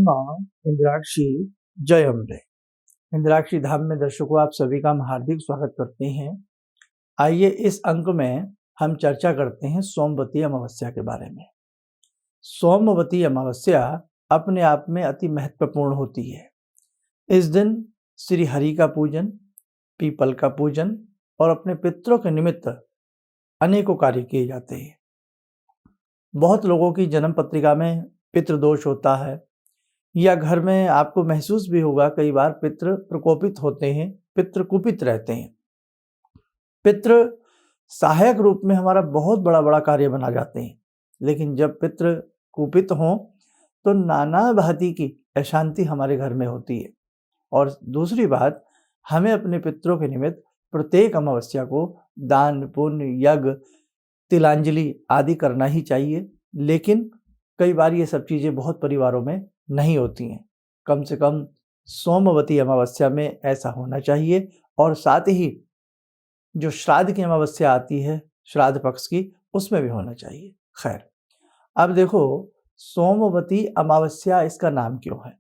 माँ इंद्राक्षी जय अम्बे। इंद्राक्षी धाम में दर्शकों आप सभी का हम हार्दिक स्वागत करते हैं। आइए इस अंक में हम चर्चा करते हैं सोमवती अमावस्या के बारे में। सोमवती अमावस्या अपने आप में अति महत्वपूर्ण होती है। इस दिन श्री हरि का पूजन, पीपल का पूजन और अपने पितरों के निमित्त अनेकों कार्य किए जाते हैं। बहुत लोगों की जन्म पत्रिका में पितृदोष होता है, या घर में आपको महसूस भी होगा कई बार पितृ प्रकोपित होते हैं, पितृ कुपित रहते हैं। पितृ सहायक रूप में हमारा बहुत बड़ा कार्य बना जाते हैं, लेकिन जब पितृ कुपित हों तो नाना भांति की अशांति हमारे घर में होती है। और दूसरी बात, हमें अपने पितरों के निमित्त प्रत्येक अमावस्या को दान, पुण्य, यज्ञ, तिलांजलि आदि करना ही चाहिए। लेकिन कई बार ये सब चीज़ें बहुत परिवारों में नहीं होती हैं। कम से कम सोमवती अमावस्या में ऐसा होना चाहिए। और साथ ही जो श्राद्ध की अमावस्या आती है, श्राद्ध पक्ष की, उसमें भी होना चाहिए। खैर, अब देखो सोमवती अमावस्या इसका नाम क्यों है।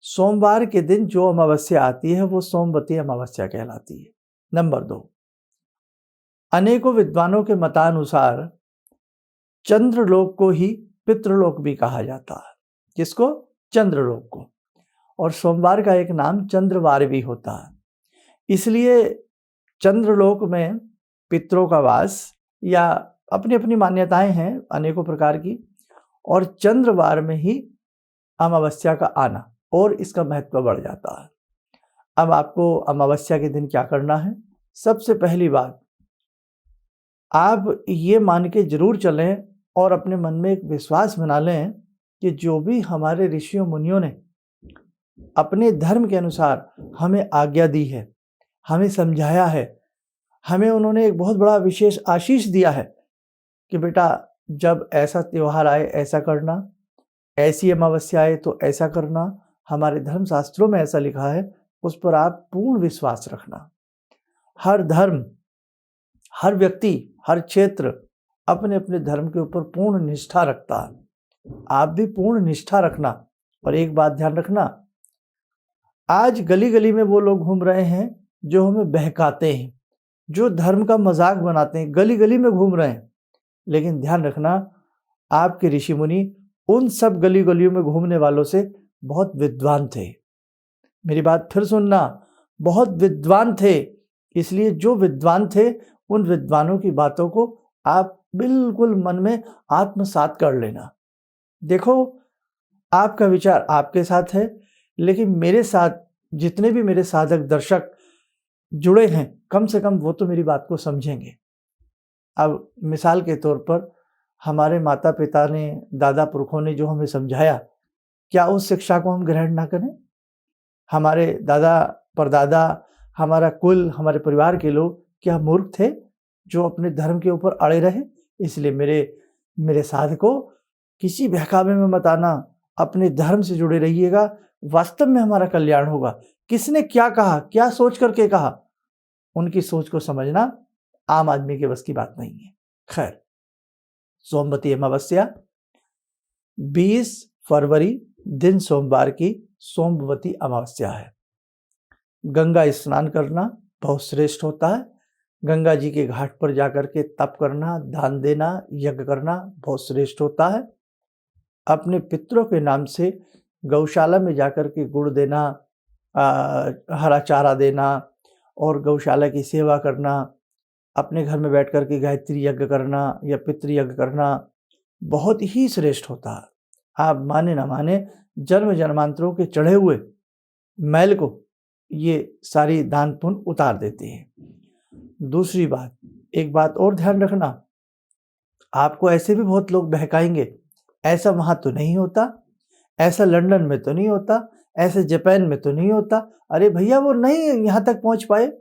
सोमवार के दिन जो अमावस्या आती है वो सोमवती अमावस्या कहलाती है। नंबर 2, अनेकों विद्वानों के मतानुसार चंद्रलोक को ही पितृलोक भी कहा जाता है। किसको? चंद्रलोक को। और सोमवार का एक नाम चंद्रवार भी होता है। इसलिए चंद्रलोक में पितरों का वास, या अपनी अपनी मान्यताएं हैं अनेकों प्रकार की, और चंद्रवार में ही अमावस्या का आना और इसका महत्व बढ़ जाता है। अब आपको अमावस्या के दिन क्या करना है? सबसे पहली बात, आप ये मान के जरूर चलें और अपने मन में एक विश्वास बना लें कि जो भी हमारे ऋषियों मुनियों ने अपने धर्म के अनुसार हमें आज्ञा दी है, हमें समझाया है, हमें उन्होंने एक बहुत बड़ा विशेष आशीष दिया है कि बेटा जब ऐसा त्यौहार आए ऐसा करना, ऐसी अमावस्या आए तो ऐसा करना, हमारे धर्म शास्त्रों में ऐसा लिखा है, उस पर आप पूर्ण विश्वास रखना। हर धर्म, हर व्यक्ति, हर क्षेत्र अपने अपने धर्म के ऊपर पूर्ण निष्ठा रखता है। आप भी पूर्ण निष्ठा रखना। और एक बात ध्यान रखना, आज गली गली में वो लोग घूम रहे हैं जो हमें बहकाते हैं, जो धर्म का मजाक बनाते हैं, गली गली में घूम रहे हैं। लेकिन ध्यान रखना, आपके ऋषि मुनि उन सब गली गलियों में घूमने वालों से बहुत विद्वान थे। मेरी बात फिर सुनना, बहुत विद्वान थे। इसलिए जो विद्वान थे उन विद्वानों की बातों को आप बिल्कुल मन में आत्मसात कर लेना। देखो, आपका विचार आपके साथ है, लेकिन मेरे साथ जितने भी मेरे साधक दर्शक जुड़े हैं, कम से कम वो तो मेरी बात को समझेंगे। अब मिसाल के तौर पर हमारे माता पिता ने, दादा पुरखों ने जो हमें समझाया, क्या उस शिक्षा को हम ग्रहण ना करें? हमारे दादा परदादा, हमारा कुल, हमारे परिवार के लोग क्या मूर्ख थे जो अपने धर्म के ऊपर अड़े रहे? इसलिए मेरे साधकों, किसी बहकावे में मत आना, अपने धर्म से जुड़े रहिएगा। वास्तव में हमारा कल्याण होगा। किसने क्या कहा, क्या सोच करके कहा, उनकी सोच को समझना आम आदमी के बस की बात नहीं है। खैर, सोमवती अमावस्या 20 फरवरी दिन सोमवार की सोमवती अमावस्या है। गंगा स्नान करना बहुत श्रेष्ठ होता है। गंगा जी के घाट पर जाकर के तप करना, दान देना, यज्ञ करना बहुत श्रेष्ठ होता है। अपने पितरों के नाम से गौशाला में जाकर के गुड़ देना, हरा चारा देना और गौशाला की सेवा करना, अपने घर में बैठ कर के गायत्री यज्ञ करना या पितृ यज्ञ करना बहुत ही श्रेष्ठ होता है। आप माने ना माने, जन्म जन्मांतरों के चढ़े हुए मैल को ये सारी दान पुण्य उतार देते हैं। दूसरी बात, एक बात और ध्यान रखना, आपको ऐसे भी बहुत लोग बहकाएंगे, ऐसा वहां तो नहीं होता, ऐसा लंदन में तो नहीं होता, ऐसे जापान में तो नहीं होता। अरे भैया, वो नहीं यहाँ तक पहुंच पाए,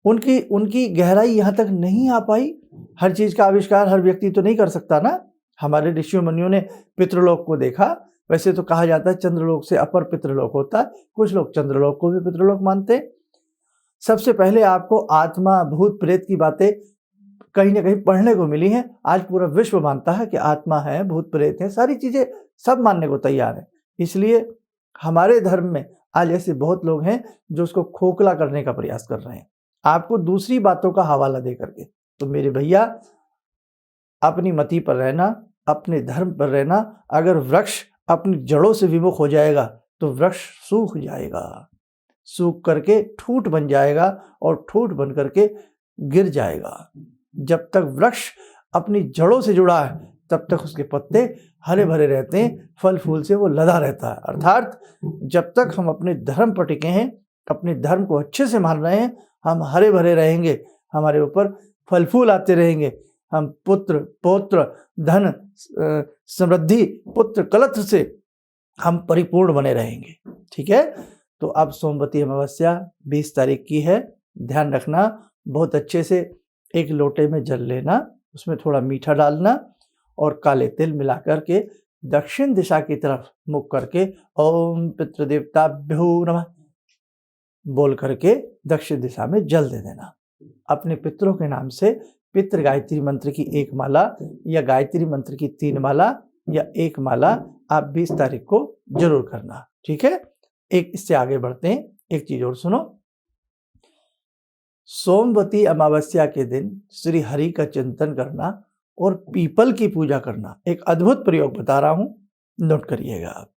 उनकी गहराई यहाँ तक नहीं आ पाई। हर चीज का आविष्कार हर व्यक्ति तो नहीं कर सकता ना। हमारे ऋषियों मुनियों ने पितृलोक को देखा। वैसे तो कहा जाता है चंद्रलोक से अपर पितृलोक होता है। कुछ लोग चंद्रलोक को भी पितृलोक मानते हैं। सबसे पहले आपको आत्मा, भूत प्रेत की बातें कहीं ना कहीं पढ़ने को मिली हैं। आज पूरा विश्व मानता है कि आत्मा है, भूत प्रेत है, सारी चीजें सब मानने को तैयार है। इसलिए हमारे धर्म में आज ऐसे बहुत लोग हैं जो उसको खोखला करने का प्रयास कर रहे हैं, आपको दूसरी बातों का हवाला दे करके। तो मेरे भैया, अपनी मति पर रहना, अपने धर्म पर रहना। अगर वृक्ष अपनी जड़ों से विमुख हो जाएगा तो वृक्ष सूख जाएगा, सूख करके ठूंठ बन जाएगा और ठूंठ बन करके गिर जाएगा। जब तक वृक्ष अपनी जड़ों से जुड़ा है तब तक उसके पत्ते हरे भरे रहते हैं, फल फूल से वो लदा रहता है। अर्थात जब तक हम अपने धर्म पर टिके हैं, अपने धर्म को अच्छे से मान रहे हैं, हम हरे भरे रहेंगे, हमारे ऊपर फल फूल आते रहेंगे, हम पुत्र पौत्र धन समृद्धि पुत्र कलत्र से हम परिपूर्ण बने रहेंगे। ठीक है, तो अब सोमवती अमावस्या 20 तारीख की है। ध्यान रखना, बहुत अच्छे से एक लोटे में जल लेना, उसमें थोड़ा मीठा डालना और काले तिल मिला करके दक्षिण दिशा की तरफ मुख करके ओम पितृदेवताभ्यो नमः बोल करके दक्षिण दिशा में जल दे देना। अपने पितरों के नाम से पितृ गायत्री मंत्र की 1 माला या गायत्री मंत्र की 3 माला या 1 माला आप 20 तारीख को जरूर करना। ठीक है, एक इससे आगे बढ़ते हैं, एक चीज और सुनो। सोमवती अमावस्या के दिन श्री हरि का चिंतन करना और पीपल की पूजा करना, एक अद्भुत प्रयोग बता रहा हूं, नोट करिएगा आप।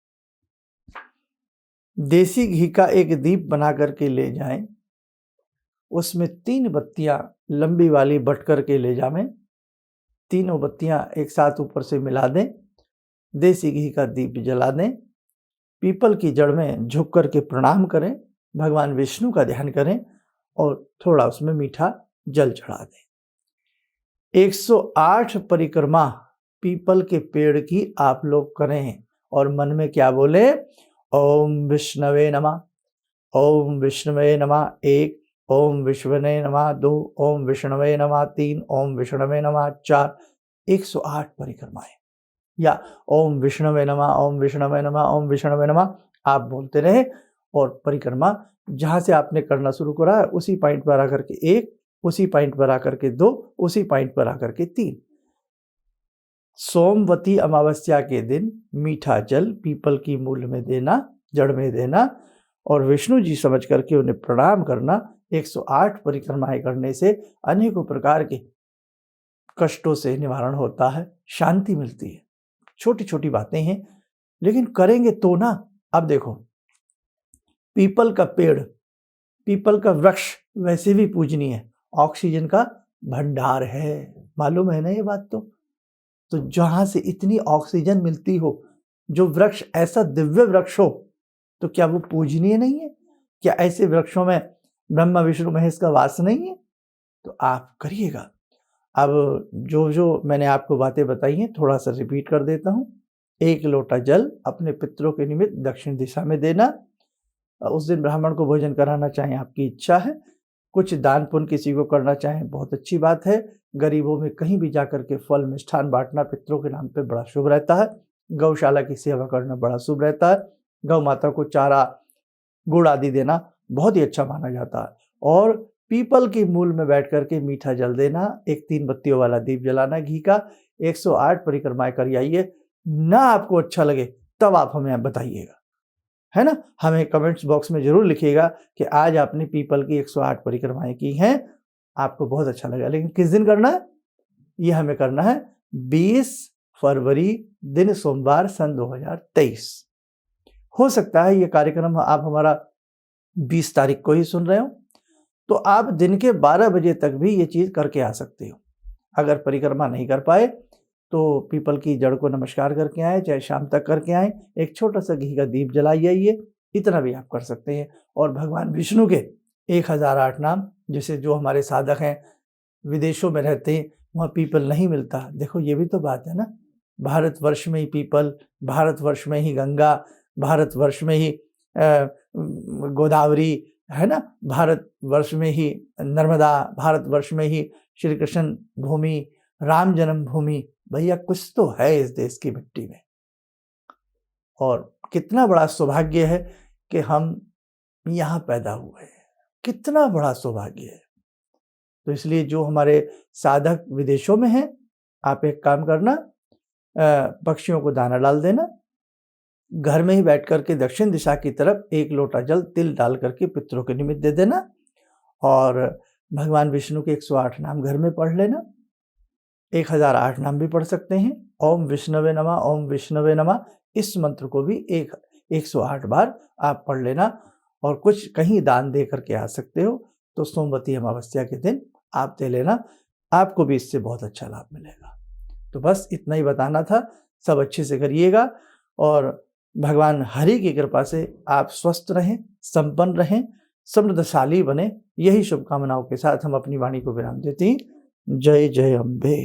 देसी घी का एक दीप बना करके ले जाएं, उसमें 3 बत्तियां लंबी वाली बट करके ले जावें, तीनों बत्तियां एक साथ ऊपर से मिला दें, देसी घी का दीप जला दें, पीपल की जड़ में झुक करके प्रणाम करें, भगवान विष्णु का ध्यान करें और थोड़ा उसमें मीठा जल चढ़ा दें। 108 परिक्रमा पीपल के पेड़ की आप लोग करें और मन में क्या बोले? ओम विष्णवे नमः, ओम विष्णवे नमः 1, ओम विष्णवे नमः 2, ओम विष्णवे नमः 3, ओम विष्णवे नमः 4, 108 परिक्रमाएं, या ओम विष्णवे नमः, ओम विष्णवे नमः, ओम विष्णवे नमः आप बोलते रहे और परिक्रमा जहां से आपने करना शुरू करा है उसी पॉइंट पर आकर के 1, उसी पॉइंट पर आकर के 2, उसी पॉइंट पर आकर के 3। सोमवती अमावस्या के दिन मीठा जल पीपल की मूल में देना, जड़ में देना और विष्णु जी समझ करके उन्हें प्रणाम करना। 108 परिक्रमाएं करने से अनेकों प्रकार के कष्टों से निवारण होता है, शांति मिलती है। छोटी छोटी बातें हैं लेकिन करेंगे तो ना। अब देखो, पीपल का पेड़, पीपल का वृक्ष वैसे भी पूजनीय है, ऑक्सीजन का भंडार है, मालूम है ना ये बात? तो जहां से इतनी ऑक्सीजन मिलती हो, जो वृक्ष ऐसा दिव्य वृक्ष हो, तो क्या वो पूजनीय नहीं है? क्या ऐसे वृक्षों में ब्रह्मा विष्णु महेश का वास नहीं है? तो आप करिएगा। अब जो मैंने आपको बातें बताई हैं थोड़ा सा रिपीट कर देता हूँ। 1 लोटा जल अपने पितरों के निमित्त दक्षिण दिशा में देना। उस दिन ब्राह्मण को भोजन कराना चाहें आपकी इच्छा है, कुछ दान पुण्य किसी को करना चाहें बहुत अच्छी बात है। गरीबों में कहीं भी जाकर के फल मिष्ठान बांटना पितरों के नाम पे बड़ा शुभ रहता है। गौशाला की सेवा करना बड़ा शुभ रहता है। गौ माता को चारा गुड़ आदि देना बहुत ही अच्छा माना जाता है। और पीपल की मूल में बैठ करके मीठा जल देना, एक 3 बत्तियों वाला दीप जलाना घी का, 108 परिक्रमाएं कर आइए। ना आपको अच्छा लगे तब आप हमें बताइएगा, है ना? हमें कमेंट्स बॉक्स में जरूर लिखिएगा कि आज आपने पीपल की 108 परिक्रमाएं की हैं, आपको बहुत अच्छा लगा। लेकिन किस दिन करना है? ये हमें करना है 20 फरवरी दिन सोमवार सन 2023। हो सकता है ये कार्यक्रम आप हमारा 20 तारीख को ही सुन रहे हो, तो आप दिन के 12 बजे तक भी ये चीज करके आ सकते हो। अगर परिक्रमा नहीं कर पाए तो पीपल की जड़ को नमस्कार करके आए, चाहे शाम तक करके आए, एक छोटा सा घी का दीप जलाई आइए, इतना भी आप कर सकते हैं। और भगवान विष्णु के 1008 नाम, जैसे जो हमारे साधक हैं विदेशों में रहते हैं, वहाँ पीपल नहीं मिलता। देखो ये भी तो बात है ना, भारतवर्ष में ही पीपल, भारतवर्ष में ही गंगा, भारतवर्ष में ही गोदावरी, है ना, भारतवर्ष में ही नर्मदा, भारतवर्ष में ही श्री कृष्ण भूमि, राम जन्मभूमि। भैया कुछ तो है इस देश की मिट्टी में, और कितना बड़ा सौभाग्य है कि हम यहाँ पैदा हुए हैं, कितना बड़ा सौभाग्य है। तो इसलिए जो हमारे साधक विदेशों में हैं, आप एक काम करना, पक्षियों को दाना डाल देना, घर में ही बैठ करके दक्षिण दिशा की तरफ 1 लोटा जल तिल डाल करके पितरों के निमित्त दे देना और भगवान विष्णु के 108 नाम घर में पढ़ लेना। 1008 नाम भी पढ़ सकते हैं। ओम विष्णवे नमः, ओम विष्णवे नमः, इस मंत्र को भी 108 बार आप पढ़ लेना और कुछ कहीं दान दे करके आ सकते हो तो सोमवती अमावस्या के दिन आप दे लेना, आपको भी इससे बहुत अच्छा लाभ मिलेगा। तो बस इतना ही बताना था। सब अच्छे से करिएगा और भगवान हरि की कृपा से आप स्वस्थ रहें, संपन्न रहें, समृद्धशाली बने, यही शुभकामनाओं के साथ हम अपनी वाणी को विराम देते हैं। जय जय अम्बे।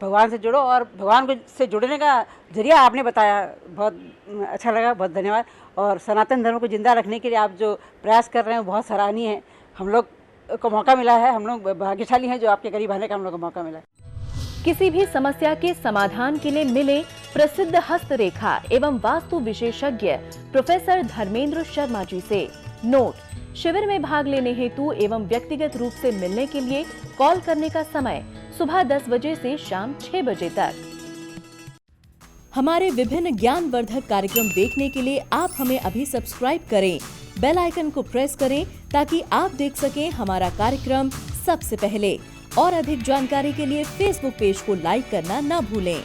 भगवान से जुड़ो और भगवान से जुड़ने का जरिया आपने बताया, बहुत अच्छा लगा, बहुत धन्यवाद। और सनातन धर्म को जिंदा रखने के लिए आप जो प्रयास कर रहे हैं बहुत सराहनीय है। हम लोग को मौका मिला है, हम लोग भाग्यशाली हैं जो आपके करीब आने का हम लोग को मौका मिला है। किसी भी समस्या के समाधान के लिए मिले प्रसिद्ध हस्तरेखा एवं वास्तु विशेषज्ञ प्रोफेसर धर्मेंद्र शर्मा जी से। नोट: शिविर में भाग लेने हेतु एवं व्यक्तिगत रूप से मिलने के लिए कॉल करने का समय सुबह 10 बजे से शाम 6 बजे तक। हमारे विभिन्न ज्ञानवर्धक कार्यक्रम देखने के लिए आप हमें अभी सब्सक्राइब करें, बेल आइकन को प्रेस करें ताकि आप देख सकें हमारा कार्यक्रम सबसे पहले। और अधिक जानकारी के लिए फेसबुक पेज को लाइक करना न भूलें।